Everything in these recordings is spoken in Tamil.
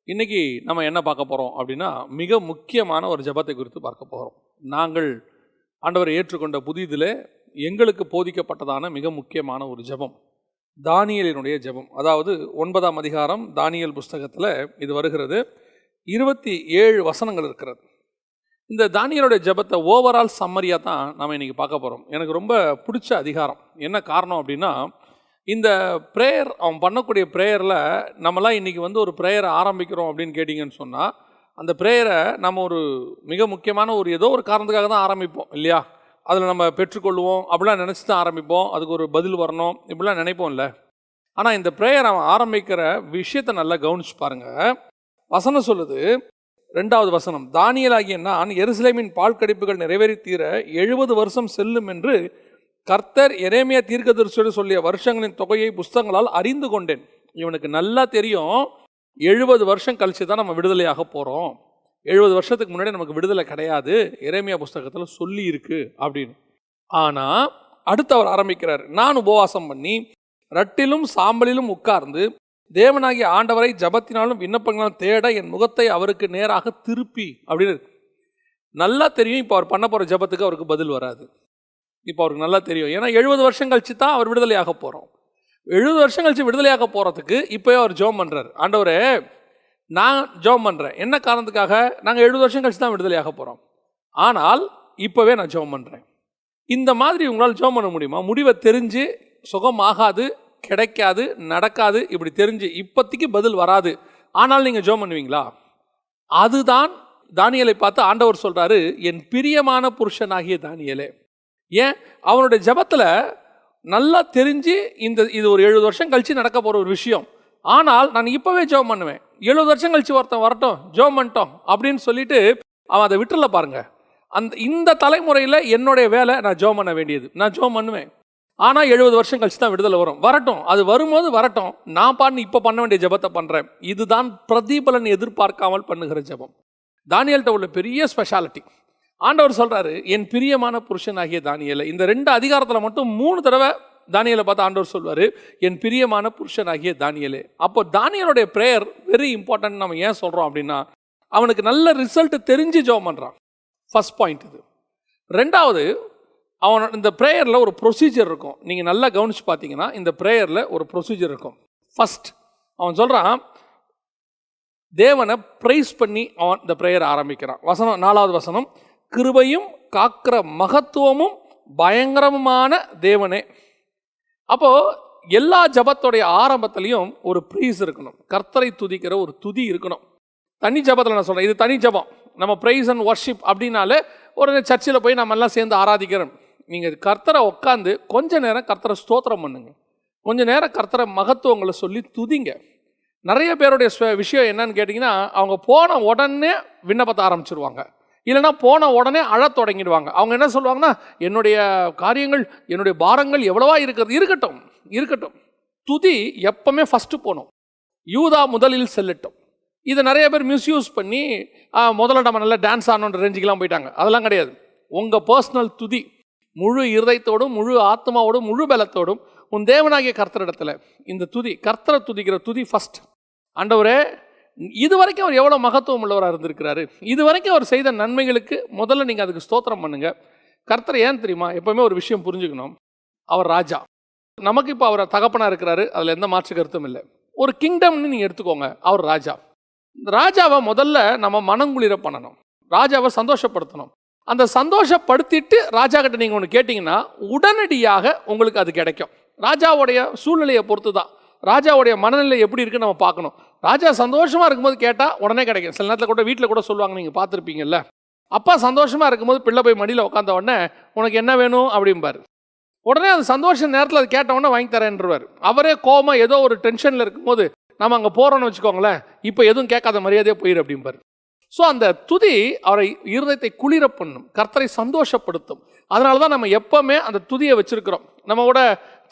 இன்றைக்கி நம்ம என்ன பார்க்க போகிறோம் அப்படின்னா, மிக முக்கியமான ஒரு ஜெபத்தை குறித்து பார்க்க போகிறோம். நாங்கள் ஆண்டவரை ஏற்றுக்கொண்ட புதிதில் எங்களுக்கு போதிக்கப்பட்டதான மிக முக்கியமான ஒரு ஜெபம், தானியேலினுடைய ஜெபம். அதாவது 9ஆம் அதிகாரம் தானியேல் புஸ்தகத்தில் இது வருகிறது. 27 வசனங்கள் இருக்கிறது. இந்த தானியேலுடைய ஜெபத்தை ஓவரால் சம்மரியாக தான் நம்ம இன்றைக்கி பார்க்க போகிறோம். எனக்கு ரொம்ப பிடிச்ச அதிகாரம். என்ன காரணம் அப்படின்னா, இந்த ப்ரேயர் அவன் பண்ணக்கூடிய ப்ரேயரில் நம்மளாம் இன்றைக்கி ஒரு ப்ரேயரை ஆரம்பிக்கிறோம் அப்படின்னு கேட்டிங்கன்னு சொன்னால், அந்த ப்ரேயரை நம்ம ஒரு மிக முக்கியமான ஏதோ ஒரு காரணத்துக்காக தான் ஆரம்பிப்போம் இல்லையா? அதில் நம்ம பெற்றுக்கொள்வோம் அப்படிலாம் நினச்சி தான் ஆரம்பிப்போம். அதுக்கு ஒரு பதில் வரணும் இப்படிலாம் நினைப்போம் இல்லை? ஆனால் இந்த ப்ரேயர் அவன் ஆரம்பிக்கிற விஷயத்தை நல்லா கவனிச்சு பாருங்கள். வசனம் சொல்லுது, 2வது வசனம், தானியேலாகிய நான் எருசலேமின் பால் கடிப்புகள் நிறைவேறி தீர 70 வருஷம் செல்லும் என்று கர்த்தர் எரேமியா தீர்க்கதரிசியோடு சொல்லிய வருஷங்களின் தொகையை புஸ்தகங்களால் அறிந்து கொண்டேன். இவனுக்கு நல்லா தெரியும் 70 வருஷம் கழிச்சு தான் நம்ம விடுதலையாக போகிறோம். 70 வருஷத்துக்கு முன்னாடி நமக்கு விடுதலை கிடையாது, எரேமியா புஸ்தகத்தில் சொல்லி இருக்கு அப்படின்னு. ஆனால் அடுத்து அவர் ஆரம்பிக்கிறார், நான் உபவாசம் பண்ணி ரட்டிலும் சாம்பலிலும் உட்கார்ந்து தேவனாகிய ஆண்டவரை ஜபத்தினாலும் விண்ணப்பங்களாலும் தேட என் முகத்தை அவருக்கு நேராக திருப்பி அப்படின்னு. நல்லா தெரியும் இப்போ அவர் பண்ண போகிற ஜபத்துக்கு அவருக்கு பதில் வராது. இப்போ அவருக்கு நல்லா தெரியும். ஏன்னா 70 வருஷம் கழிச்சு தான் அவர் விடுதலையாக போகிறோம். 70 வருஷம் கழிச்சு விடுதலையாக போகிறதுக்கு இப்போயே அவர் ஜெபம் பண்ணுறார். ஆண்டவரே, நான் ஜெபம் பண்ணுறேன். என்ன காரணத்துக்காக? நாங்கள் 70 வருஷம் கழிச்சு தான் விடுதலையாக போகிறோம். ஆனால் இப்போவே நான் ஜெபம் பண்ணுறேன். இந்த மாதிரி உங்களால் ஜெபம் பண்ண முடியுமா? முடிவை தெரிஞ்சு சுகம் ஆகாது, கிடைக்காது, நடக்காது, இப்படி தெரிஞ்சு இப்போதைக்கு பதில் வராது, ஆனால் நீங்கள் ஜெபம் பண்ணுவீங்களா? அதுதான் தானியேலை பார்த்து ஆண்டவர் சொல்கிறாரு, என் பிரியமான புருஷனாகிய தானியேலே. ஏன்? அவனுடைய ஜபத்தில் நல்லா தெரிஞ்சு இது ஒரு 70 வருஷம் கழித்து நடக்க போகிற ஒரு விஷயம். ஆனால் நான் இப்போவே ஜெபம் பண்ணுவேன், 70 வருஷம் கழித்து ஒருத்தன் வரட்டும், ஜெபம் பண்ணிட்டோம் அப்படின்னு சொல்லிட்டு அவன் அதை விட்டுல பாருங்க. இந்த தலைமுறையில் என்னுடைய வேலை நான் ஜெபம் பண்ண வேண்டியது, நான் ஜெபம் பண்ணுவேன். ஆனால் 70 வருஷம் கழிச்சு தான் விடுதலை வரும். வரட்டும், அது வரும்போது வரட்டும், நான் இப்போ பண்ண வேண்டிய ஜெபத்தை பண்ணுறேன். இதுதான் பிரதிபலன் எதிர்பார்க்காமல் பண்ணுகிற ஜெபம். தானியேல்கிட்ட உள்ள பெரிய ஸ்பெஷாலிட்டி. ஆண்டவர் சொல்கிறாரு, என் பிரியமான புருஷனாகிய தானியேலை. இந்த 2 அதிகாரத்தில் மட்டும் 3 தடவை தானியேலை பார்த்து ஆண்டவர் சொல்வார், என் பிரியமான புருஷனாகிய தானியேலே. அப்போ தானியேலுடைய ப்ரேயர் வெரி இம்பார்ட்டன்ட். நம்ம ஏன் சொல்கிறோம் அப்படின்னா, அவனுக்கு நல்ல ரிசல்ட் தெரிஞ்சு ஜெபம் பண்ணுறான். ஃபர்ஸ்ட் பாயிண்ட் இது. 2வது, அவன் இந்த ப்ரேயரில் ஒரு ப்ரொசீஜர் இருக்கும். நீங்கள் நல்லா கவனித்து பார்த்தீங்கன்னா இந்த ப்ரேயரில் ஒரு ப்ரொசீஜர் இருக்கும். ஃபர்ஸ்ட் அவன் சொல்கிறான், தேவனை ப்ரைஸ் பண்ணி அவன் இந்த ப்ரேயர் ஆரம்பிக்கிறான். வசனம் 4வது வசனம், கிருபையும் காக்கிற மகத்துவமும் பயங்கரமான தேவனே. அப்போது எல்லா ஜபத்தோடைய ஆரம்பத்துலேயும் ஒரு ப்ரைஸ் இருக்கணும், கர்த்தரை துதிக்கிற ஒரு துதி இருக்கணும். தனி ஜபத்தில் நான் சொல்கிறேன், இது தனி ஜபம். நம்ம ப்ரைஸ் அண்ட் வர்ஷிப் அப்படின்னாலே ஒரு சர்ச்சில் போய் நம்ம எல்லாம் சேர்ந்து ஆராதிக்கிறோம். நீங்கள் கர்த்தரை உட்காந்து கொஞ்ச நேரம் கர்த்தரை ஸ்தோத்திரம் பண்ணுங்க, கொஞ்ச நேரம் கர்த்தரை மகத்துவங்களை சொல்லி துதிங்க. நிறைய பேருடைய விஷயம் என்னன்னு கேட்டிங்கன்னா, அவங்க போன உடனே விண்ணப்பத்தை ஆரம்பிச்சிருவாங்க, இல்லைனா போன உடனே அழத் தொடங்கிடுவாங்க. அவங்க என்ன சொல்லுவாங்கன்னா, என்னுடைய காரியங்கள், என்னுடைய பாரங்கள் எவ்வளவா இருக்கிறது, இருக்கட்டும். துதி எப்பவுமே ஃபஸ்ட்டு போகணும். யூதா முதலில் செல்லட்டும். இதை நிறைய பேர் மிஸ்யூஸ் பண்ணி முதல்ல நம்ம நல்லா டான்ஸ் ஆடணுன்ற ரேஞ்சுக்கெலாம் போயிட்டாங்க. அதெல்லாம் கிடையாது. உங்கள் பர்சனல் துதி முழு இருதயத்தோடும், முழு ஆத்மாவோடும், முழு பலத்தோடும் உன் தேவனாகிய கர்த்தரிடத்தில் இந்த துதி, கர்த்தரை துதிக்கிற துதி ஃபஸ்ட். ஆண்டவரே, இது வரைக்கும் அவர் எவ்வளோ மகத்துவம் உள்ளவராக இருந்திருக்கிறாரு, இது வரைக்கும் அவர் செய்த நன்மைகளுக்கு முதல்ல நீங்கள் அதுக்கு ஸ்தோத்திரம் பண்ணுங்கள். கர்த்தரை ஏன் தெரியுமா? எப்போவுமே ஒரு விஷயம் புரிஞ்சுக்கணும், அவர் ராஜா. நமக்கு இப்போ அவர் தகப்பனாக இருக்கிறாரு, அதில் எந்த மாற்று கருத்தும் இல்லை. ஒரு கிங்டம்னு நீங்கள் எடுத்துக்கோங்க, அவர் ராஜா. ராஜாவை முதல்ல நம்ம மனங்குளிர பண்ணணும், ராஜாவை சந்தோஷப்படுத்தணும். அந்த சந்தோஷப்படுத்திட்டு ராஜா கிட்ட நீங்கள் ஒன்று கேட்டிங்கன்னா உடனடியாக உங்களுக்கு அது கிடைக்கும். ராஜாவுடைய சூழ்நிலையை பொறுத்து தான், ராஜாவுடைய மனநிலை எப்படி இருக்குன்னு நம்ம பார்க்கணும். ராஜா சந்தோஷமாக இருக்கும்போது கேட்டால் உடனே கிடைக்கும். சில நேரத்தில் கூட வீட்டில் கூட சொல்லுவாங்க, நீங்கள் பார்த்துருப்பீங்கல்ல, அப்பா சந்தோஷமாக இருக்கும்போது பிள்ளை போய் மடியில் உட்காந்த உடனே உனக்கு என்ன வேணும் அப்படிம்பார். உடனே அது சந்தோஷ நேரத்தில் அது கேட்ட உடனே வாங்கி தரேன்றவர். அவரே கோபமாக ஏதோ ஒரு டென்ஷனில் இருக்கும்போது நம்ம அங்கே போகிறோன்னு வச்சுக்கோங்களேன், இப்போ எதுவும் கேட்காத மரியாதையே போயிரு அப்படிம்பார். ஸோ அந்த துதி அவரை இருதயத்தை குளிர பண்ணும், கர்த்தரை சந்தோஷப்படுத்தும். அதனால தான் நம்ம எப்போவுமே அந்த துதியை வச்சுருக்கிறோம். நம்ம கூட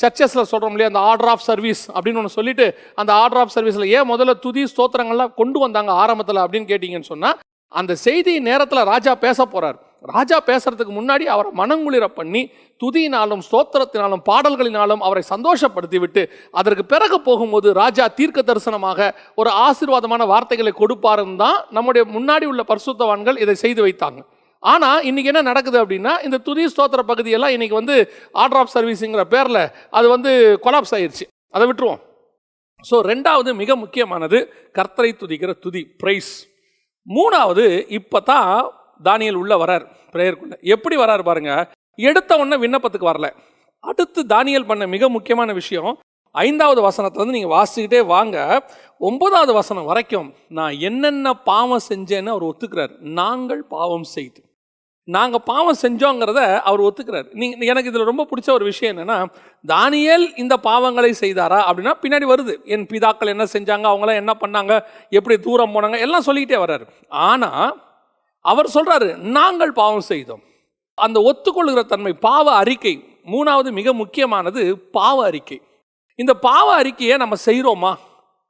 சர்ச்சஸில் சொல்கிறோம் இல்லையா, அந்த ஆர்டர் ஆஃப் சர்வீஸ் அப்படின்னு ஒன்று சொல்லிட்டு, அந்த ஆர்டர் ஆஃப் சர்வீஸில் ஏன் முதல்ல துதி ஸ்தோத்திரங்கள்லாம் கொண்டு வந்தாங்க ஆரம்பத்தில் அப்படின்னு கேட்டிங்கன்னு சொன்னால், அந்த செய்தி நேரத்தில் ராஜா பேச போகிறார். ராஜா பேசுறதுக்கு முன்னாடி அவரை மனங்குளிர பண்ணி துதியினாலும் ஸ்தோத்திரத்தினாலும் பாடல்களினாலும் அவரை சந்தோஷப்படுத்தி விட்டு அதற்கு பிறகு போகும்போது ராஜா தீர்க்க தரிசனமாக ஒரு ஆசீர்வாதமான வார்த்தைகளை கொடுப்பாருன்னு தான் நம்முடைய முன்னாடி உள்ள பரிசுத்தவான்கள் இதை செய்து வைத்தாங்க. ஆனால் இன்றைக்கி என்ன நடக்குது அப்படின்னா, இந்த துதி ஸ்தோத்திர பகுதியெல்லாம் இன்றைக்கி வந்து ஆர்டர் ஆஃப் சர்வீஸுங்கிற பேரில் அது வந்து கொலாப்ஸ் ஆயிடுச்சு. அதை விட்டுருவோம். ஸோ ரெண்டாவது மிக முக்கியமானது கர்த்தரை துதிக்கிற துதி, பிரைஸ். மூணாவது இப்போ தான் தானியேல் உள்ள வரார் பிரேயருக்குள்ள. எப்படி வராரு பாருங்க. எடுத்த உடனே விண்ணப்பத்துக்கு வரல. அடுத்து தானியேல் பண்ண மிக முக்கியமான விஷயம் 5வது வசனத்துலேருந்து நீங்கள் வாசிக்கிட்டே வாங்க. 9வது வசனம் வரைக்கும் நான் என்னென்ன பாவம் செஞ்சேன்னு அவர் ஒத்துக்கிறார். நாங்கள் பாவம் செய்து, நாங்கள் பாவம் செஞ்சோங்கிறத அவர் ஒத்துக்கிறார். எனக்கு இதில் ரொம்ப பிடிச்ச ஒரு விஷயம் என்னென்னா, தானியேல் இந்த பாவங்களை செய்தாரா அப்படின்னா பின்னாடி வருது. என் பிதாக்கள் என்ன செஞ்சாங்க, அவங்களாம் என்ன பண்ணாங்க, எப்படி தூரம் போனாங்க, எல்லாம் சொல்லிக்கிட்டே வர்றாரு. ஆனால் அவர் சொல்கிறாரு நாங்கள் பாவம் செய்தோம். அந்த ஒத்துக்கொள்கிற தன்மை, பாவ அறிக்கை. மூணாவது மிக முக்கியமானது பாவ அறிக்கை. இந்த பாவ அறிக்கையை நம்ம செய்கிறோமா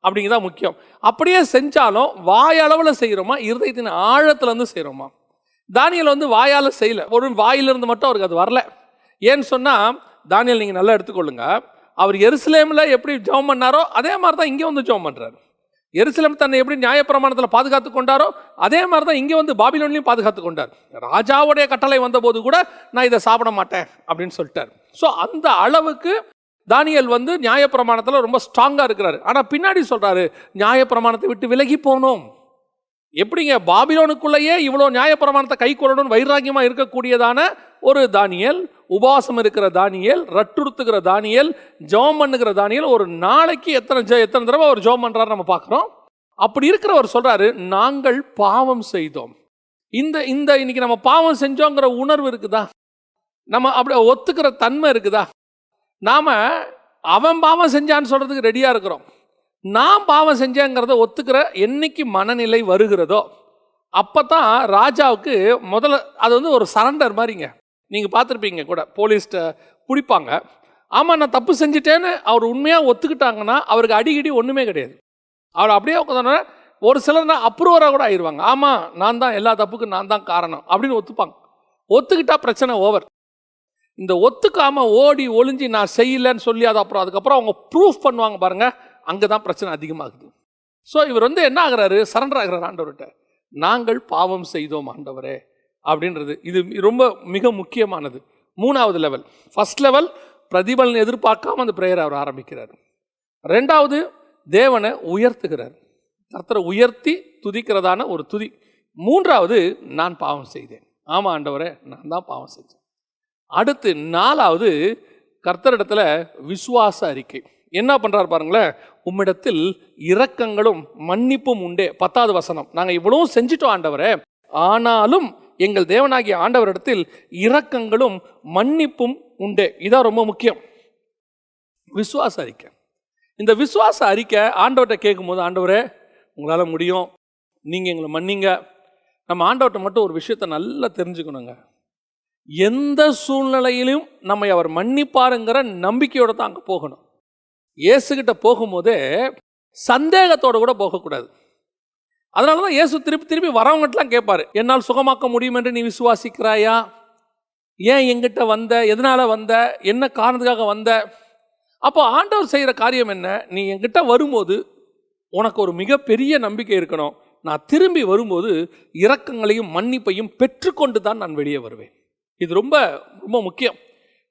அப்படிங்கிறதா முக்கியம். அப்படியே செஞ்சாலும் வாயளவில் செய்கிறோமா, இருதயத்தின் ஆழத்துலேருந்து செய்கிறோமா? தானியேல் வந்து வாயால் செய்யலை, ஒரு வாயிலிருந்து மட்டும் அவருக்கு அது வரல. ஏன்னு சொன்னால், தானியேல் நீங்கள் நல்லா எடுத்துக்கொள்ளுங்க, அவர் எருசலேமில் எப்படி ஜெபம் பண்ணாரோ அதே மாதிரி தான் இங்கே வந்து ஜெபம் பண்ணுறாரு. எருசலேம் தன்னை எப்படி நியாயப்பிரமாணத்தில் பாதுகாத்து கொண்டாரோ அதே மாதிரி தான் இங்கே வந்து பாபிலோன்லையும் பாதுகாத்து கொண்டார். ராஜாவுடைய கட்டளை வந்தபோது கூட நான் இதை சாப்பிட மாட்டேன் அப்படின்னு சொல்லிட்டார். ஸோ அந்த அளவுக்கு தானியேல் வந்து நியாயப்பிரமாணத்தில் ரொம்ப ஸ்ட்ராங்காக இருக்கிறாரு. ஆனால் பின்னாடி சொல்கிறாரு நியாயப்பிரமாணத்தை விட்டு விலகி போனோம். எப்படிங்க பாபிலோனுக்குள்ளேயே இவ்வளோ நியாயப்பிரமாணத்தை கை கொள்ளணும்னு வைராக்கியமாக இருக்கக்கூடியதான ஒரு தானியேல், உபவாசம் இருக்கிற தானியேல், ரட்டுறுத்துகிற தானியேல், ஜெபம் பண்ணுகிற தானியேல், ஒரு நாளைக்கு எத்தனை தடவை அவர் ஜெபம் பண்ணுறாரு நம்ம பார்க்குறோம். அப்படி இருக்கிறவர் சொல்கிறாரு நாங்கள் பாவம் செய்தோம். இந்த இன்னைக்கு நம்ம பாவம் செஞ்சோங்கிற உணர்வு இருக்குதா? நம்ம அப்படி ஒத்துக்கிற தன்மை இருக்குதா? நாம் அவன் பாவம் செஞ்சான்னு சொல்கிறதுக்கு ரெடியாக இருக்கிறோம். நான் பாவம் செஞ்சேங்கிறத ஒத்துக்கிற என்னைக்கு மனநிலை வருகிறதோ அப்போ தான் ராஜாவுக்கு முதல்ல அது வந்து ஒரு சரண்டர் மாதிரிங்க. நீங்கள் பார்த்துருப்பீங்க கூட, போலீஸ்கிட்ட பிடிப்பாங்க. ஆமாம் நான் தப்பு செஞ்சுட்டேன்னு அவர் உண்மையாக ஒத்துக்கிட்டாங்கன்னா அவருக்கு அடிக்கடி ஒன்றுமே கிடையாது. அவர் அப்படியே உட்காந்தோன்னா ஒரு சிலர் அப்ரூவராக கூட ஆயிடுவாங்க. ஆமாம் நான் தான் எல்லா தப்புக்கும் நான் தான் காரணம் அப்படின்னு ஒத்துப்பாங்க. ஒத்துக்கிட்டா பிரச்சனை ஓவர். இந்த ஒத்துக்காமல் ஓடி ஒளிஞ்சி நான் செய்யலைன்னு சொல்லி அது அதுக்கப்புறம் அவங்க ப்ரூஃப் பண்ணுவாங்க பாருங்கள், அங்கே தான் பிரச்சனை அதிகமாகுது. ஸோ இவர் வந்து என்ன ஆகிறாரு, சரண்டர் ஆகிறார் ஆண்டவர்கிட்ட. நாங்கள் பாவம் செய்தோம் ஆண்டவரே அப்படின்றது இது ரொம்ப மிக முக்கியமானது. மூணாவது லெவல். ஃபர்ஸ்ட் லெவல் பிரதிபலன் எதிர்பார்க்காம அந்த பிரேயரை அவர் ஆரம்பிக்கிறார். ரெண்டாவது தேவனை உயர்த்துகிறார், கர்த்தரை உயர்த்தி துதிக்கிறதான ஒரு துதி. மூன்றாவது நான் பாவம் செய்தேன், ஆமாம் ஆண்டவரே நான் தான் பாவம் செஞ்சேன். அடுத்து நாலாவது கர்த்தரிடத்துல விசுவாச அறிக்கை. என்ன பண்ணுறாரு பாருங்களேன், உம்மிடத்தில் இரக்கங்களும் மன்னிப்பும் உண்டே. 10வது வசனம், நாங்கள் இவ்வளவும் செஞ்சிட்டோம் ஆண்டவரே, ஆனாலும் எங்கள் தேவனாகிய ஆண்டவரிடத்தில் இரக்கங்களும் மன்னிப்பும் உண்டே. இதான் ரொம்ப முக்கியம், விசுவாச அறிக்கை. இந்த விசுவாச அறிக்கை ஆண்டவர்கிட்ட கேட்கும்போது, ஆண்டவரே உங்களால் முடியும், நீங்கள் எங்களை மன்னிங்க. நம்ம ஆண்டவர்கிட்ட மட்டும் ஒரு விஷயத்தை நல்லா தெரிஞ்சுக்கணுங்க, எந்த சூழ்நிலையிலும் நம்மை அவர் மன்னிப்பாருங்கிற நம்பிக்கையோடு தான் அங்கே போகணும். இயேசுகிட்ட போகும்போதே சந்தேகத்தோடு கூட போகக்கூடாது. அதனால தான் இயேசு திருப்பி திருப்பி வரவங்கட்டெலாம் கேட்பார், என்னால் சுகமாக்க முடியும் என்று நீ விசுவாசிக்கிறாயா? ஏன் எங்கிட்ட வந்த? எதனால் வந்த? என்ன காரணத்துக்காக வந்த? அப்போ ஆண்டவர் செய்கிற காரியம் என்ன, நீ என்கிட்ட வரும்போது உனக்கு ஒரு மிகப்பெரிய நம்பிக்கை இருக்கணும், நான் திரும்பி வரும்போது இரக்கங்களையும் மன்னிப்பையும் பெற்றுக்கொண்டு தான் நான் வெளியே வருவேன். இது ரொம்ப ரொம்ப முக்கியம்.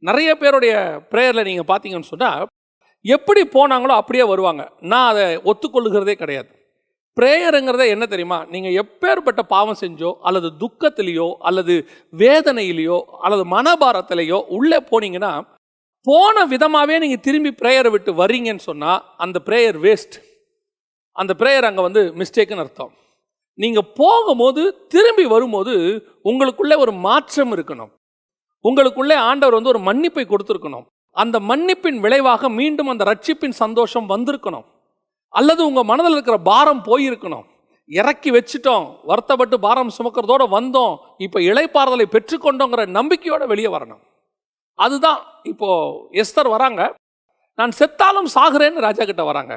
நிறைய பேருடைய ப்ரேயரில் நீங்கள் பார்த்தீங்கன்னு சொன்னால் எப்படி போனாங்களோ அப்படியே வருவாங்க. நான் அதை ஒத்துக்கொள்ளுகிறதே கிடையாது. ப்ரேயருங்கிறத என்ன தெரியுமா, நீங்கள் எப்பேற்பட்ட பாவம் செஞ்சோ அல்லது துக்கத்திலேயோ அல்லது வேதனையிலையோ அல்லது மனபாரத்திலேயோ உள்ளே போனீங்கன்னா, போன விதமாகவே நீங்கள் திரும்பி ப்ரேயரை விட்டு வர்றீங்கன்னு சொன்னால் அந்த ப்ரேயர் வேஸ்ட். அந்த ப்ரேயர் அங்கே வந்து மிஸ்டேக்குன்னு அர்த்தம். நீங்கள் போகும்போது திரும்பி வரும்போது உங்களுக்குள்ளே ஒரு மாற்றம் இருக்கணும். உங்களுக்குள்ளே ஆண்டவர் வந்து ஒரு மன்னிப்பை கொடுத்துருக்கணும். அந்த மன்னிப்பின் விளைவாக மீண்டும் அந்த ரட்சிப்பின் சந்தோஷம் வந்திருக்கணும். அல்லது உங்கள் மனதில் இருக்கிற பாரம் போயிருக்கணும். இறக்கி வச்சுட்டோம், வருத்தப்பட்டு பாரம் சுமக்கிறதோடு வந்தோம், இப்போ இளைப்பாறுதலை பெற்றுக்கொண்டோங்கிற நம்பிக்கையோடு வெளியே வரணும். அதுதான் இப்போது எஸ்தர் வராங்க, நான் செத்தாலும் சாகுறேன்னு ராஜா கிட்ட வராங்க.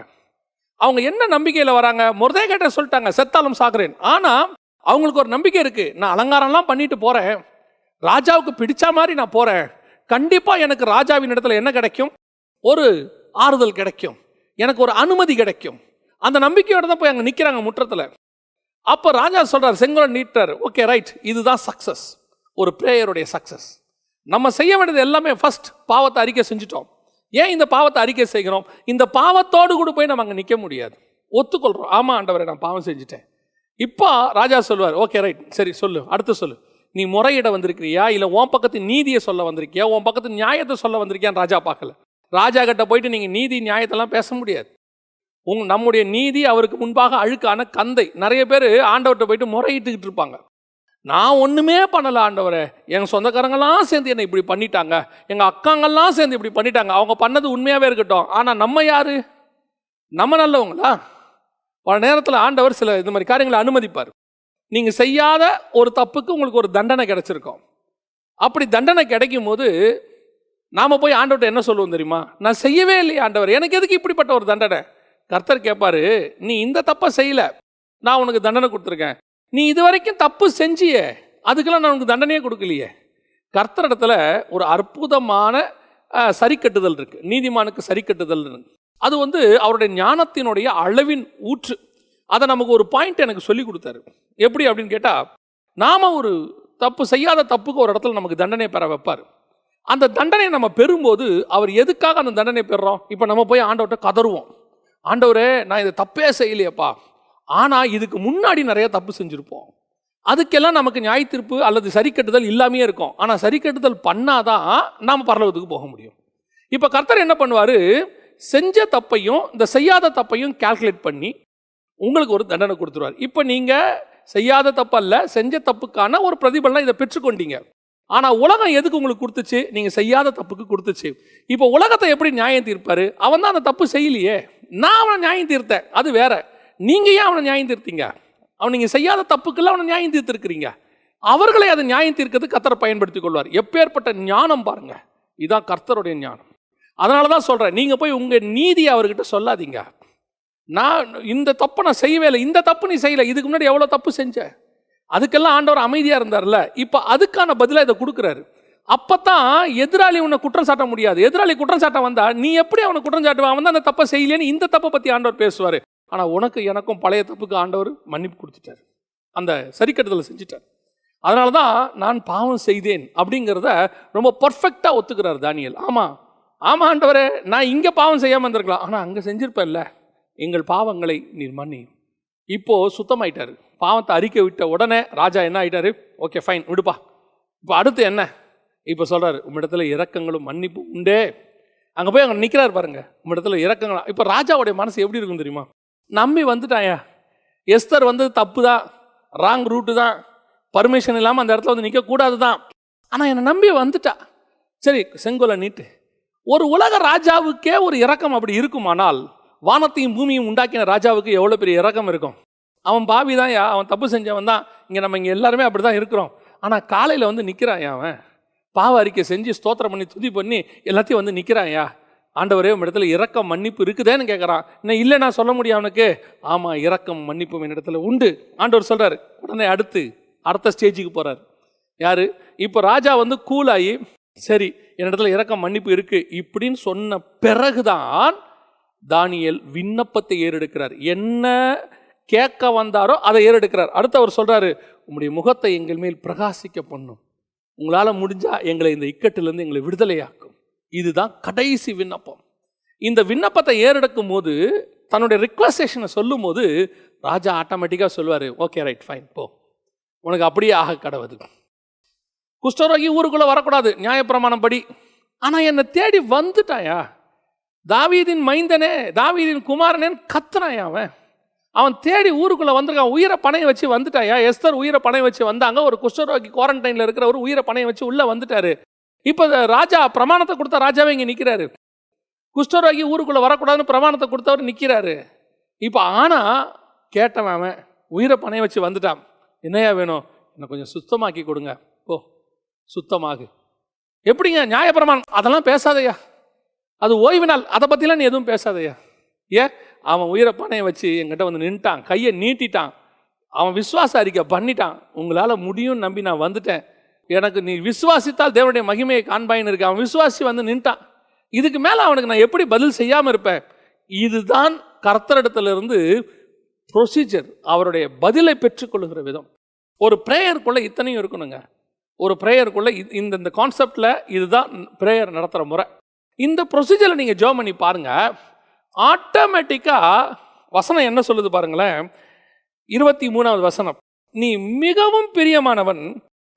அவங்க என்ன நம்பிக்கையில் வராங்க, மொர்தெகாய்ட்ட சொல்லிட்டாங்க செத்தாலும் சாகுறேன். ஆனால் அவங்களுக்கு ஒரு நம்பிக்கை இருக்குது, நான் அலங்காரம்லாம் பண்ணிட்டு போகிறேன், ராஜாவுக்கு பிடிச்ச மாதிரி நான் போகிறேன், கண்டிப்பாக எனக்கு ராஜாவின் இடத்துல என்ன கிடைக்கும்? ஒரு ஆறுதல் கிடைக்கும், எனக்கு ஒரு அனுமதி கிடைக்கும். அந்த நம்பிக்கையோட தான் போய் அங்கே நிற்கிறாங்க முற்றத்தில். அப்போ ராஜா சொல்கிறார், செங்கோலை நீட்டார். ஓகே ரைட், இதுதான் சக்ஸஸ், ஒரு பிரேயருடைய சக்ஸஸ். நம்ம செய்ய வேண்டியது எல்லாமே ஃபர்ஸ்ட் பாவத்தை அறிக்கை செஞ்சுட்டோம். ஏன் இந்த பாவத்தை அறிக்கை செய்கிறோம்? இந்த பாவத்தோடு கூட போய் நம்ம அங்கே நிற்க முடியாது. ஒத்துக்கொள்கிறோம், ஆமாம் ஆண்டவரே நான் பாவம் செஞ்சுட்டேன். இப்போ ராஜா சொல்வார், ஓகே ரைட், சரி சொல்லு, அடுத்து சொல்லு. நீ முறையிட வந்திருக்கிறியா, இல்லை உன் பக்கத்து நீதியை சொல்ல வந்திருக்கியா, உன் பக்கத்து நியாயத்தை சொல்ல வந்திருக்கியான்னு ராஜா பார்க்கல. ராஜா கிட்ட போயிட்டு நீங்கள் நீதி நியாயத்தெல்லாம் பேச முடியாது. நம்முடைய நீதி அவருக்கு முன்பாக அழுக்கான கந்தை. நிறைய பேர் ஆண்டவர்கிட்ட போயிட்டு முறையிட்டுக்கிட்டு இருப்பாங்க. நான் ஒன்றுமே பண்ணலை ஆண்டவரே, எங்கள் சொந்தக்காரங்கெல்லாம் சேர்ந்து என்னை இப்படி பண்ணிட்டாங்க, எங்கள் அக்காங்கெல்லாம் சேர்ந்து இப்படி பண்ணிட்டாங்க. அவங்க பண்ணது உண்மையாகவே இருக்கட்டும், ஆனால் நம்ம யார்? நம்ம நல்லவங்களா? பல நேரத்தில் ஆண்டவர் சில இந்த மாதிரி காரியங்களை அனுமதிப்பார். நீங்கள் செய்யாத ஒரு தப்புக்கு உங்களுக்கு ஒரு தண்டனை கிடைச்சிருக்கும். அப்படி தண்டனை கிடைக்கும் போது நாம் போய் ஆண்டவர்கிட்ட என்ன சொல்லுவோம் தெரியுமா? நான் செய்யவே இல்லையே ஆண்டவர், எனக்கு எதுக்கு இப்படிப்பட்ட ஒரு தண்டனை? கர்த்தர் கேட்பாரு, நீ இந்த தப்பை செய்யலை, நான் உனக்கு தண்டனை கொடுத்துருக்கேன். நீ இது வரைக்கும் தப்பு செஞ்சியே, அதுக்கெல்லாம் நான் உனக்கு தண்டனையே கொடுக்கலையே. கர்த்தரிடத்துல ஒரு அற்புதமான சரிக்கட்டுதல் இருக்கு, நீதிமானுக்கு சரிக்கட்டுதல் இருக்கு. அது அவருடைய ஞானத்தினுடைய அளவின் ஊற்று. அதை நமக்கு ஒரு பாயிண்ட் எனக்கு சொல்லி கொடுத்தாரு. எப்படி அப்படின்னு கேட்டால், நாம் ஒரு தப்பு செய்யாத தப்புக்கு ஒரு இடத்துல நமக்கு தண்டனை பெற வைப்பார். அந்த தண்டனை நம்ம பெறும்போது அவர் எதுக்காக அந்த தண்டனை பெறுறோம்? இப்போ நம்ம போய் ஆண்டவர்கிட்ட கதறுவோம், ஆண்டவரே நான் இதை தப்பே செய்யலையப்பா, ஆனால் இதுக்கு முன்னாடி நிறைய தப்பு செஞ்சுருப்போம், அதுக்கெல்லாம் நமக்கு நியாய தீர்ப்பு அல்லது சரிக்கட்டுதல் இல்லாமையே இருக்கும். ஆனால் சரிக்கட்டுதல் பண்ணாதான் நாம் பரலோகத்துக்கு போக முடியும். இப்போ கர்த்தர் என்ன பண்ணுவார்? செஞ்ச தப்பையும் இந்த செய்யாத தப்பையும் கால்குலேட் பண்ணி உங்களுக்கு ஒரு தண்டனை கொடுத்துருவார். இப்போ நீங்கள் செய்யாத தப்பல்ல, செஞ்ச தப்புக்கான ஒரு பிரதிபலனை இதை பெற்றுக்கொண்டீங்க. ஆனால் உலகம் எதுக்கு உங்களுக்கு கொடுத்துச்சு? நீங்கள் செய்யாத தப்புக்கு கொடுத்துச்சு. இப்போ உலகத்தை எப்படி நியாயம் தீர்ப்பார்? அவன் தான் அந்த தப்பு செய்யலையே, நான் அவனை நியாயம் தீர்த்தேன், அது வேற. நீங்கள் ஏன் அவனை நியாயம் தீர்த்தீங்க? அவன் நீங்கள் செய்யாத தப்புக்கெல்லாம் அவனை நியாயம் தீர்த்திருக்கிறீங்க. அவர்களை அதை நியாயம் தீர்க்கிறது கர்த்தரை பயன்படுத்தி கொள்வார். எப்பேற்பட்ட ஞானம் பாருங்க, இதுதான் கர்த்தருடைய ஞானம். அதனால தான் சொல்கிறேன், நீங்கள் போய் உங்கள் நீதியை அவர்கிட்ட சொல்லாதீங்க. நான் இந்த தப்பை நான் செய்யவே இல்லை, இந்த தப்பு நீ செய்யலை, இதுக்கு முன்னாடி எவ்வளோ தப்பு செஞ்ச, அதுக்கெல்லாம் ஆண்டவர் அமைதியாக இருந்தார்ல, இப்போ அதுக்கான பதிலாக இதை கொடுக்குறாரு. அப்போ தான் எதிராளி உன்னை குற்றம் சாட்ட முடியாது. எதிராளி குற்றம் சாட்ட வந்தால் நீ எப்படி அவனை குற்றம் சாட்டுவான்? அவன் தான் அந்த தப்பை செய்யலேன்னு இந்த தப்பை பற்றி ஆண்டவர் பேசுவார். ஆனால் உனக்கு எனக்கும் பழைய தப்புக்கு ஆண்டவர் மன்னிப்பு கொடுத்துட்டார், அந்த சரிக்கட்டுதலை செஞ்சுட்டார். அதனால தான் நான் பாவம் செய்தேன் அப்படிங்கிறத ரொம்ப பர்ஃபெக்டாக ஒத்துக்கிறார் தானியேல். ஆமாம் ஆமாம் ஆண்டவரே, நான் இங்கே பாவம் செய்யாமல் இருந்திருக்கலாம், ஆனால் அங்கே செஞ்சிருப்பேன் இல்லை, எங்கள் பாவங்களை நீர் மன்னி. இப்போது சுத்தமாயிட்டார். பாவத்தை அறிக்கை விட்ட உடனே ராஜா என்ன ஆகிட்டாரு? ஓகே ஃபைன் விடுப்பா, இப்போ அடுத்து என்ன? இப்போ சொல்கிறார், உம்மிடத்துல இரக்கங்களும் மன்னிப்பும் உண்டே. அங்கே போய் அங்கே நிற்கிறார் பாருங்க, உம்மிடத்துல இரக்கங்களா. இப்போ ராஜாவுடைய மனசு எப்படி இருக்கும் தெரியுமா? நம்பி வந்துட்டாயா, எஸ்தர் தப்பு தான், ராங் ரூட்டு தான், பர்மிஷன் இல்லாமல் அந்த இடத்துல நிற்கக்கூடாது தான், ஆனால் என்னை நம்பி வந்துட்டா. சரி செங்கோலை நீட்டு. ஒரு உலக ராஜாவுக்கே ஒரு இரக்கம் அப்படி இருக்குமானால், வானத்தையும் பூமியும் உண்டாக்கின ராஜாவுக்கு எவ்வளோ பெரிய இரக்கம் இருக்கும்? அவன் பாவி தான், அவன் தப்பு செஞ்சவன் தான். நம்ம இங்கே எல்லாருமே அப்படி தான் இருக்கிறோம். ஆனால் காலையில் நிற்கிறான், அவன் பாவ அறிக்கை செஞ்சு ஸ்தோத்திரம் பண்ணி துதி பண்ணி எல்லாத்தையும் நிற்கிறான். ஆண்டவரே இடத்துல இரக்கம் மன்னிப்பு இருக்குதேன்னு கேட்குறான். இன்னும் இல்லை நான் சொல்ல முடியும் அவனுக்கு. ஆமாம், இரக்கம் மன்னிப்பும் என்னிடத்துல உண்டு ஆண்டவர் சொல்கிறார். உடனே அடுத்த ஸ்டேஜுக்கு போகிறார். யார்? இப்போ ராஜா கூலாகி, சரி என்னிடத்துல இரக்கம் மன்னிப்பு இருக்குது இப்படின்னு சொன்ன பிறகுதான் தானியேல் விண்ணப்பத்தை ஏறெடுக்கிறார். என்ன கேட்க வந்தாரோ அதை ஏறெடுக்கிறார். அடுத்து அவர் சொல்கிறாரு, உங்களுடைய முகத்தை எங்கள் மேல் பிரகாசிக்க பண்ணும், உங்களால் முடிஞ்சால் எங்களை இந்த இக்கட்டிலேருந்து எங்களை விடுதலையாக்கும். இதுதான் கடைசி விண்ணப்பம். இந்த விண்ணப்பத்தை ஏறெடுக்கும் போது, தன்னுடைய ரிக்வஸ்டேஷனை சொல்லும் போது ராஜா ஆட்டோமேட்டிக்காக சொல்லுவார், ஓகே ரைட் ஃபைன் போ, உனக்கு அப்படியே ஆக கடவுது. குஷ்டரோகி ஊருக்குள்ளே வரக்கூடாது நியாயப்பிரமாணம் படி, ஆனால் என்னை தேடி வந்துட்டாயா, தாவீதின் மைந்தனே, தாவீதின் குமாரனேன்னு கத்துனாயா, அவன் தேடி ஊருக்குள்ளே வந்திருக்கான், உயிரை பணையை வச்சு வந்துட்டாயா. எஸ்தர் உயிரை பணையை வச்சு வந்தாங்க, ஒரு குஷ்டரோகி குவாரண்டைனில் இருக்கிறவர் உயிரை பணையை வச்சு உள்ளே வந்துட்டாரு. இப்போ ராஜா பிரமாணத்தை கொடுத்த ராஜாவே இங்கே நிற்கிறாரு. குஷ்டரோகி ஊருக்குள்ளே வரக்கூடாதுன்னு பிரமாணத்தை கொடுத்தவர் நிற்கிறாரு. இப்போ ஆனால் கேட்டவன் அவன் உயிரை பணையை வச்சு வந்துட்டான். என்னையா வேணும்? என்னை கொஞ்சம் சுத்தமாக்கி கொடுங்க. ஓ சுத்தமாகு. எப்படிங்க நியாயப்பிரமாணம்? அதெல்லாம் பேசாதையா, அது ஓய்வு நாள், அதை பற்றிலாம் நீ எதுவும் பேசாதையா. ஏன்? அவன் உயிரை பணையை வச்சு என்கிட்ட நின்ட்டான், கையை நீட்டிட்டான், அவன் விசுவாச அறிக்கை பண்ணிட்டான், உங்களால் முடியும்னு நம்பி நான் வந்துட்டேன், எனக்கு நீ விசுவாசித்தால் தேவனுடைய மகிமையை காண்பாயின்னு இருக்கு. அவன் விசுவாசி வந்து நின்ட்டான். இதுக்கு மேலே அவனுக்கு நான் எப்படி பதில் செய்யாமல் இருப்பேன்? இதுதான் கர்த்தரிடத்திலிருந்து ப்ரொசீஜர், அவருடைய பதிலை பெற்றுக்கொள்ளுகிற விதம். ஒரு ப்ரேயருக்குள்ளே இத்தனையும் இருக்கணுங்க. ஒரு ப்ரேயருக்குள்ளே இந்த கான்செப்டில் இதுதான் ப்ரேயர் நடத்துகிற முறை. இந்த ப்ரொசீஜரில் நீங்கள் ஜெபம் பண்ணி பாருங்கள், ஆட்டோமேட்டிக்காக வசனம் என்ன சொல்லுது பாருங்களேன். 23வது வசனம், நீ மிகவும் பிரியமானவன்,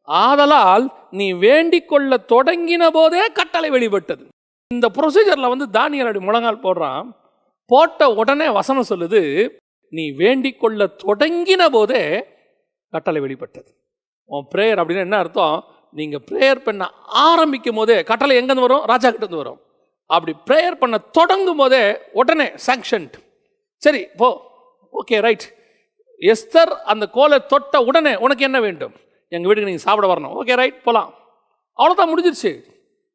ஆதலால் நீ வேண்டிக் கொள்ள தொடங்கின போதே கட்டளை வெளிப்பட்டது. இந்த ப்ரொசீஜரில் வந்து தானியேல் அப்படி முழங்கால் போடுறான். போட்ட உடனே வசனம் சொல்லுது, நீ வேண்டிக் கொள்ள தொடங்கின போதே கட்டளை வெளிப்பட்டது. உன் ப்ரேயர் அப்படின்னு என்ன அர்த்தம்? நீங்கள் ப்ரேயர் பண்ண ஆரம்பிக்கும் போதே கட்டளை எங்கேருந்து வரும்? ராஜா கிட்டேருந்து வரும். அப்படி ப்ரேயர் பண்ண தொடங்கும் போதே உடனே சாங்ஷன்ட். சரி போ, ஓகே ரைட். எஸ்தர் அந்த கோலை தொட்ட உடனே உனக்கு என்ன வேண்டும்? எங்கள் வீட்டுக்கு நீங்கள் சாப்பிட வரணும். ஓகே ரைட், போகலாம். அவ்வளோதான், முடிஞ்சிருச்சு.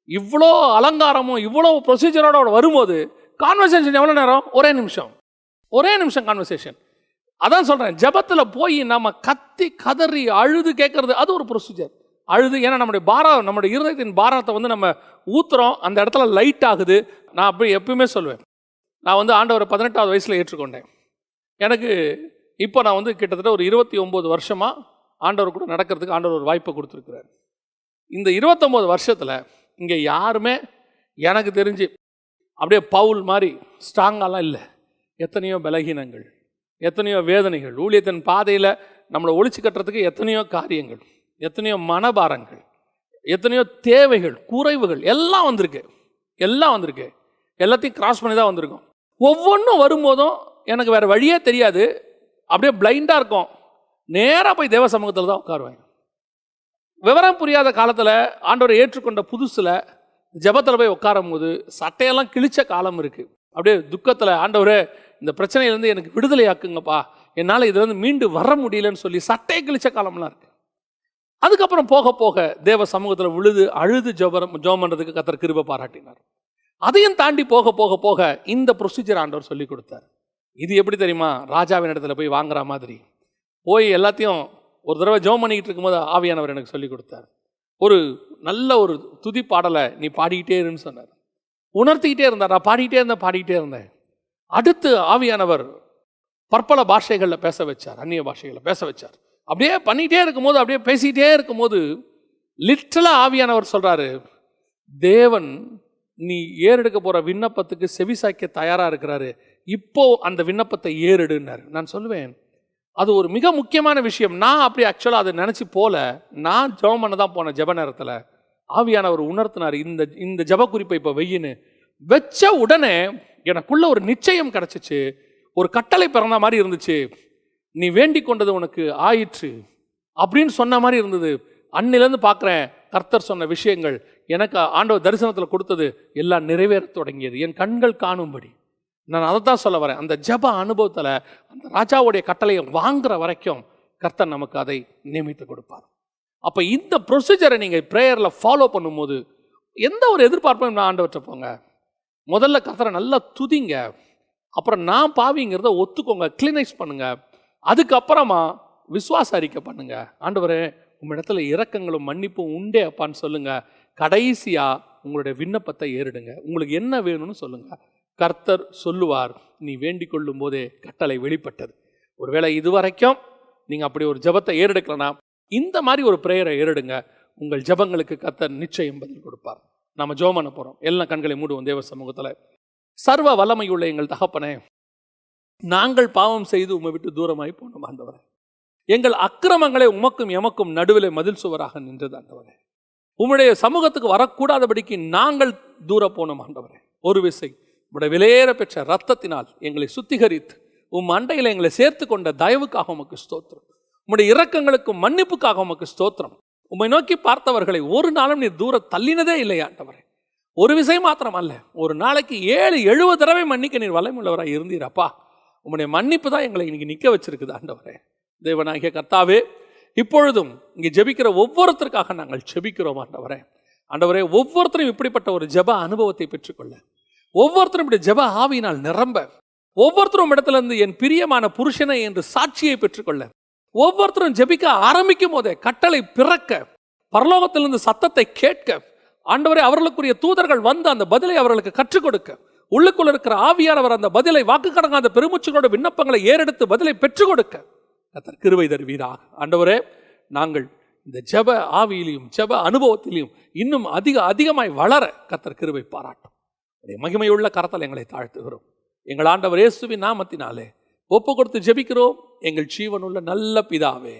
இவ்வளோ அலங்காரமும் இவ்வளோ ப்ரொசீஜரோட வரும்போது கான்வர்சேஷன் எவ்வளோ நேரம்? ஒரே நிமிஷம் கான்வர்சேஷன். அதான் சொல்கிறேன், ஜெபத்தில் போய் நம்ம கத்தி கதறி அழுது கேட்கறது அது ஒரு ப்ரொசீஜர். அழுது, ஏன்னா நம்முடைய பாரம், நம்முடைய இருதயத்தின் பாரத்தை வந்து நம்ம ஊத்துறோம், அந்த இடத்துல லைட் ஆகுது. நான் அப்படி எப்பயுமே சொல்லுவேன், நான் வந்து ஆண்டவரை 18வது வயசில் ஏற்றுக்கொண்டேன். எனக்கு இப்போ நான் வந்து கிட்டத்தட்ட ஒரு 29 வருஷமாக ஆண்டவர் கூட நடக்கிறதுக்கு ஆண்டவர் ஒரு வாய்ப்பை கொடுத்துருக்குறாரு. இந்த 29 வருஷத்தில் இங்கே யாருமே எனக்கு தெரிஞ்சு அப்படியே பவுல் மாதிரி ஸ்ட்ராங்காலாம் இல்லை. எத்தனையோ பலகீனங்கள், எத்தனையோ வேதனைகள், ஊழியத்தின் பாதையில் நம்மளை ஒழிச்சு கட்டுறதுக்கு எத்தனையோ காரியங்கள், எத்தனையோ மனபாரங்கள், எத்தனையோ தேவைகள், குறைவுகள் எல்லாம் வந்திருக்கு. எல்லாத்தையும் கிராஸ் பண்ணி தான் வந்திருக்கோம். ஒவ்வொன்றும் வரும்போதும் எனக்கு வேறு வழியே தெரியாது, அப்படியே பிளைண்டாக இருக்கும். நேராக போய் தேவ சமூகத்தில் தான் உட்காருவேன். விவரம் புரியாத காலத்தில் ஆண்டவரை ஏற்றுக்கொண்ட புதுசில் ஜெபத்தில் போய் உட்காரும் போது சட்டையெல்லாம் கிழிச்ச காலம் இருக்குது. அப்படியே துக்கத்தில், ஆண்டவரே இந்த பிரச்சனையிலேருந்து எனக்கு விடுதலை ஆக்குங்கப்பா, என்னால் இதுலேருந்து மீண்டு வர முடியலன்னு சொல்லி சட்டையை கிழிச்ச காலம்லாம் இருக்குது. அதுக்கப்புறம் போக போக தேவ சமூகத்தில் விழுது அழுது ஜெபம் பண்ணுறதுக்கு கர்த்தர் கிருபை பாராட்டினார். அதையும் தாண்டி போக போக போக இந்த ப்ரொசீஜர் ஆண்டவர் சொல்லி கொடுத்தார். இது எப்படி தெரியுமா? ராஜாவின் இடத்துல போய் வாங்குற மாதிரி போய் எல்லாத்தையும் ஒரு தடவை ஜெபம் பண்ணிக்கிட்டு இருக்கும்போது ஆவியானவர் எனக்கு சொல்லி கொடுத்தார். ஒரு நல்ல ஒரு துதி பாடலை நீ பாடிக்கிட்டே இருன்னு சொன்னார். உணர்த்திக்கிட்டே இருந்தார். நான் பாடிக்கிட்டே இருந்தேன். அடுத்து ஆவியானவர் பற்பல பாஷைகளில் பேச வச்சார், அந்நிய பாஷைகளில் பேச வச்சார். அப்படியே பண்ணிகிட்டே இருக்கும்போது, அப்படியே பேசிக்கிட்டே இருக்கும்போது லிட்டரலாக ஆவியானவர் சொல்கிறாரு, தேவன் நீ ஏறெடுக்க போகிற விண்ணப்பத்துக்கு செவிசாய்க்க தயாராக இருக்கிறாரு, இப்போ அந்த விண்ணப்பத்தை ஏறெடுன்னார். நான் சொல்லுவேன், அது ஒரு மிக முக்கியமான விஷயம். நான் அப்படி ஆக்சுவலாக அதை நினச்சி போல, நான் ஜெபம் பண்ண தான் போனேன். ஜெப நேரத்தில் ஆவியானவர் உணர்த்தினார், இந்த ஜெப குறிப்பை இப்போ வெயின்னு வச்ச உடனே எனக்குள்ள ஒரு நிச்சயம் கிடச்சிச்சு. ஒரு கட்டளை பிறந்த மாதிரி இருந்துச்சு. நீ வேண்டிக் கொண்டது உனக்கு ஆயிற்று அப்படின்னு சொன்ன மாதிரி இருந்தது. அன்னிலேருந்து பார்க்குறேன், கர்த்தர் சொன்ன விஷயங்கள் எனக்கு ஆண்டவர் தரிசனத்தில் கொடுத்தது எல்லாம் நிறைவேற தொடங்கியது, என் கண்கள் காணும்படி. நான் அதை தான் சொல்ல வரேன். அந்த ஜெப அனுபவத்தில் அந்த ராஜாவுடைய கட்டளையை வாங்குற வரைக்கும் கர்த்தர் நமக்கு அதை நியமித்து கொடுப்பார். அப்போ இந்த ப்ரொசீஜரை நீங்கள் ப்ரேயரில் ஃபாலோ பண்ணும்போது எந்த ஒரு எதிர்பார்ப்பும் நான் ஆண்டவற்ற போங்க. முதல்ல கர்த்தரை நல்லா துதிங்க, அப்புறம் நான் பாவிங்கிறத ஒத்துக்கோங்க, கிளீனைஸ் பண்ணுங்க. அதுக்கப்புறமா விசுவாச அறிக்கை பண்ணுங்க. ஆண்டவரே உம்மிடத்துல இரக்கங்களும் மன்னிப்பும் உண்டே அப்பான்னு சொல்லுங்க. கடைசியாக உங்களுடைய விண்ணப்பத்தை ஏறிடுங்க. உங்களுக்கு என்ன வேணும்னு சொல்லுங்க. கர்த்தர் சொல்லுவார். நீ வேண்டிக் கொள்ளும் போதே கட்டளை வெளிப்பட்டது. ஒருவேளை இதுவரைக்கும் நீங்கள் அப்படி ஒரு ஜெபத்தை ஏறெடுக்கலனா இந்த மாதிரி ஒரு ப்ரேயரை ஏறெடுங்க. உங்கள் ஜெபங்களுக்கு கர்த்தர் நிச்சயம் பதில் கொடுப்பார். நம்ம ஜெபம் பண்ண போகிறோம். எல்லா கண்களை மூடுவோம் தேவ சமூகத்தில். சர்வ வல்லமையுள்ள எங்கள் தகப்பனே, நாங்கள் பாவம் செய்து உம்மை விட்டு தூரமாய் போனோம் ஆண்டவரே. எங்கள் அக்கிரமங்களை உமக்கும் எமக்கும் நடுவில் மதில் சுவராக நின்றது ஆண்டவரே. உம்முடைய சமூகத்துக்கு வரக்கூடாதபடிக்கு நாங்கள் தூர போனோம் ஆண்டவரே. ஒரு விசை உம்முடைய விலையேற பெற்ற ரத்தத்தினால் எங்களை சுத்திகரித்து உம் அண்டையில் எங்களை சேர்த்து கொண்ட தயவுக்காக உமக்கு ஸ்தோத்திரம். உம்முடைய இரக்கங்களுக்கும் மன்னிப்புக்காக உமக்கு ஸ்தோத்திரம். உம்மை நோக்கி பார்த்தவர்களை ஒரு நாளும் நீர் தூர தள்ளினதே இல்லை ஆண்டவரே. ஒரு விசை மாத்திரம் அல்ல, ஒரு நாளைக்கு 7-70 தடவை மன்னிக்க நீர் வல்லமையுள்ளவராக இருந்தீரப்பா. உம்முடைய மன்னிப்பு தான் எங்களை இன்னைக்கு நிற்க வச்சிருக்குது ஆண்டவரே. தேவனாகிய கர்த்தாவே, இப்பொழுதும் இங்கே ஜெபிக்கிற ஒவ்வொருத்தருக்காக நாங்கள் ஜெபிக்கிறோம் ஆண்டவரே. ஆண்டவரே, ஒவ்வொருத்தரும் இப்படிப்பட்ட ஒரு ஜெப அனுபவத்தை பெற்றுக்கொள்ள, ஒவ்வொருத்தரும் இப்படி ஜெப ஆவியினால் நிரம்ப, ஒவ்வொருத்தரும் இடத்துல இருந்து என் பிரியமான புருஷனை என்று சாட்சியை பெற்றுக்கொள்ள, ஒவ்வொருத்தரும் ஜெபிக்க ஆரம்பிக்கும் போதே கட்டளை பிறக்க பரலோகத்திலிருந்து சத்தத்தை கேட்க, ஆண்டவரே அவர்களுக்குரிய தூதர்கள் வந்து அந்த பதிலை அவர்களுக்கு கற்றுக் கொடுக்க, உள்ளுக்குள் இருக்கிற ஆவியானவர் அந்த பதிலை வாக்கு கடங்காத பெருமூச்சுகளோட விண்ணப்பங்களை ஏறெடுத்து பதிலை பெற்றுக் கொடுக்க கர்த்தர் கிருபை தருவீராக. ஆண்டவரே, நாங்கள் இந்த ஜெப ஆவியிலையும் ஜெப அனுபவத்திலையும் இன்னும் அதிகமாய் வளர கர்த்தர் கிருபை பாராட்டும். மகிமையுள்ள கரத்தில் எங்களை தாழ்த்துகிறோம். எங்கள் ஆண்டவர் இயேசுவின் நாமத்தினாலே ஒப்பு கொடுத்து ஜெபிக்கிறோம், எங்கள் ஜீவனுள்ள நல்ல பிதாவே.